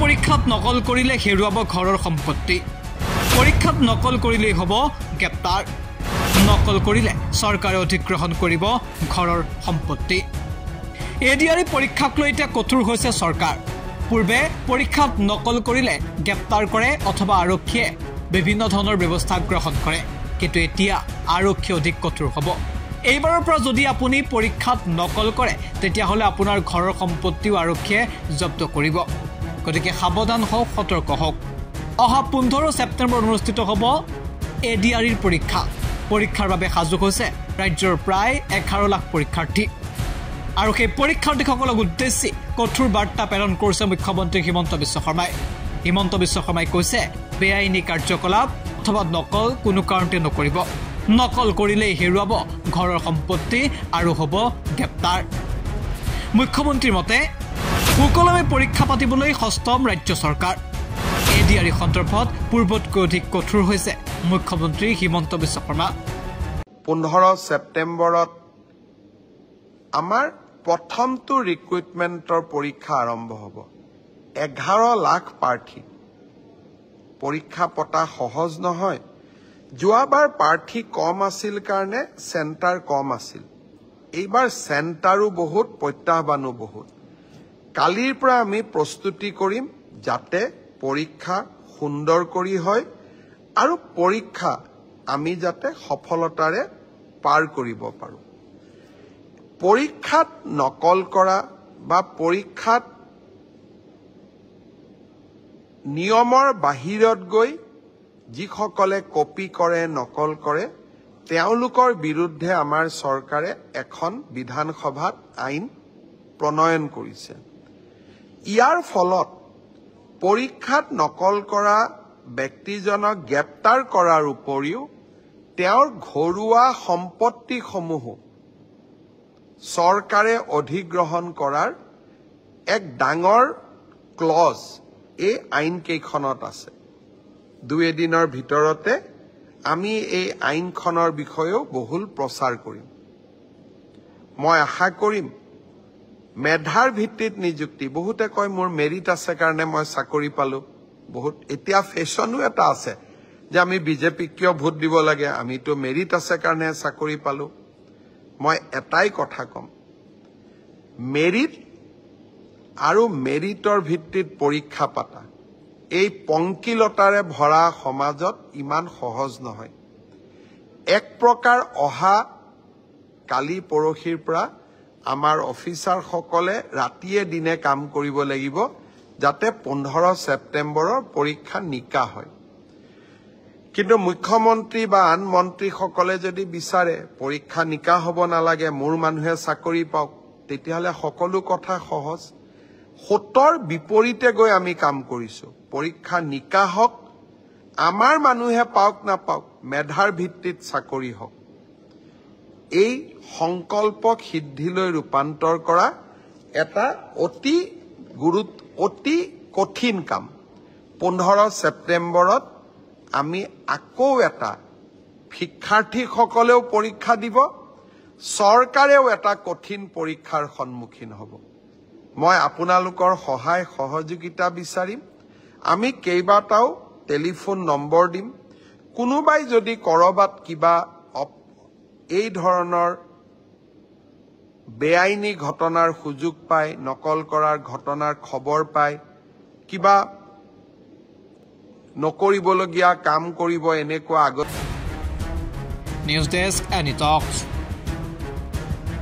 পৰীক্ষাত নকল কৰিলে হেৰুৱাব ঘৰৰ সম্পত্তি পৰীক্ষাত নকল কৰিলেই হ'ব গ্ৰেপ্তাৰ নকল কৰিলে চৰকাৰে অধিগ্ৰহণ কৰিব ঘৰৰ সম্পত্তি এডিআৰই পৰীক্ষাক লৈ এতিয়া কঠোৰ হৈছে চৰকাৰ পূৰ্বে পৰীক্ষাত নকল কৰিলে গ্ৰেপ্তাৰ কৰে অথবা আৰক্ষীয়ে বিভিন্ন ধৰণৰ ব্যৱস্থা গ্ৰহণ কৰে কিন্তু এতিয়া আৰক্ষী অধিক কঠোৰ হ'ব এইবাৰৰ পৰা যদি আপুনি পৰীক্ষাত নকল কৰে তেতিয়া হলে আপোনাৰ ঘৰৰ সম্পত্তিও আৰক্ষীয়ে জব্দ কৰিব গতিকে সাৱধান হওক সতৰ্ক হওক অহা 15 সেপ্টেম্বৰ অনুষ্ঠিত হ'ব এডিআৰইৰ পৰীক্ষাৰ বাবে সাজু হৈছে ৰাজ্যৰ প্ৰায় 11 লাখ পৰীক্ষাৰ্থী আৰু সেই পৰীক্ষাৰ্থীসকলক উদ্দেশ্যি কঠোৰ বাৰ্তা প্ৰেৰণ কৰিছে মুখ্যমন্ত্ৰী হিমন্ত বিশ্ব শৰ্মাই কৈছে বেআইনী কাৰ্যকলাপ অথবা নকল কোনো কাৰণতে নকৰিব নকল কৰিলেই হেৰুৱাব ঘৰৰ সম্পত্তি আৰু হ'ব গ্ৰেপ্তাৰ মুখ্যমন্ত্ৰীৰ মতে সুকলমে পৰীক্ষা পাতিবলৈ সষ্টম ৰাজ্য চৰকাৰ এডিআৰই সন্দৰ্ভত পূৰ্বতকৈ অধিক কঠোৰ হৈছে মুখ্যমন্ত্ৰী হিমন্ত বিশ্ব শৰ্মা 15 সেপ্টেম্বৰত আমাৰ প্ৰথমটো ৰিক্ৰুটমেণ্টৰ পৰীক্ষা আৰম্ভ হ'ব 11 লাখ প্ৰাৰ্থী পৰীক্ষা পতা সহজ নহয় যোৱাবাৰ প্ৰাৰ্থী কম আছিল কাৰণে চেণ্টাৰ কম আছিল এইবাৰ চেণ্টাৰো বহুত প্ৰত্যাহ্বানো বহুত কালিৰ পৰা আমি প্ৰস্তুতি কৰিম যাতে পৰীক্ষা সুন্দৰ কৰি হয় আৰু পৰীক্ষা আমি যাতে সফলতাৰে পাৰ কৰিব পাৰো পৰীক্ষাত নকল কৰা বা পৰীক্ষাত নিয়মৰ বাহিৰত গৈ যিসকলে কপি কৰে নকল কৰে তেওঁলোকৰ বিৰুদ্ধে আমাৰ চৰকাৰে এখন বিধানসভাত আইন প্ৰণয়ন কৰিছে ইয়াৰ ফলত পৰীক্ষাত নকল কৰা ব্যক্তিজনক গ্ৰেপ্তাৰ কৰাৰ উপৰিও তেওঁৰ ঘৰুৱা সম্পত্তিসমূহ চৰকাৰে অধিগ্ৰহণ কৰাৰ এক ডাঙৰ ক্লজ এই আইন কেইখনত আছে দুই এদিনৰ ভিতৰতে আমি এই আইনখনৰ বিষয়েও বহুল প্ৰচাৰ কৰিম মই আশা কৰিম মেধাৰ ভিত্তিত নিযুক্তি বহুতে কয় মোৰ মেৰিট আছে কাৰণে মই চাকৰি পালো বহুত এতিয়া ফেশনো এটা আছে যে আমি বিজেপিক কিয় ভোট দিব লাগে আমিতো মেৰিট আছে কাৰণে চাকৰি পালো মই এটাই কথা কম মেৰিট আৰু মেৰিটৰ ভিত্তিত পৰীক্ষা পাতা এই পংকিলতাৰে ভৰা সমাজত ইমান সহজ নহয় এক প্ৰকাৰ অহা কালি পৰহিৰ পৰা আমাৰ অফিচাৰ সকলে ৰাতিয়ে দিনে কাম কৰিব লাগিব যাতে 15 সেপ্টেম্বৰৰ পৰীক্ষা নিকা হয় কিন্তু মুখ্যমন্ত্ৰী বা আন মন্ত্ৰী সকলে যদি বিচাৰে পৰীক্ষা নিকা হ'ব নালাগে মোৰ মানুহে চাকৰি পাওক তেতিয়াহলে সকলো কথা সহজ হতৰ বিপৰীতে গৈ আমি কাম কৰিছো পৰীক্ষা নিকা হওক আমাৰ মানুহে পাওক না পাওক মেধাৰ ভিত্তিত চাকৰি হওক এই সংকল্পক সিদ্ধিলৈ ৰূপান্তৰ কৰা এটা অতি কঠিন কাম 15 সেপ্টেম্বৰত আমি আকৌ এটা শিক্ষাৰ্থীসকলেও পৰীক্ষা দিব চৰকাৰেও এটা কঠিন পৰীক্ষাৰ সন্মুখীন হ'ব মই আপোনালোকৰ সহায় সহযোগিতা বিচাৰিম আমি কেইবাটাও টেলিফোন নম্বৰ দিম কোনোবাই যদি কৰবাত কিবা এই ধৰণৰ বেআইনী ঘটনাৰ সুযোগ পায় নকল কৰাৰ ঘটনাৰ খবৰ পায় কিবা নকৰিবলগীয়া কাম কৰিব এনেকুৱা আগত নিউজ ডেস্ক এনি টক্স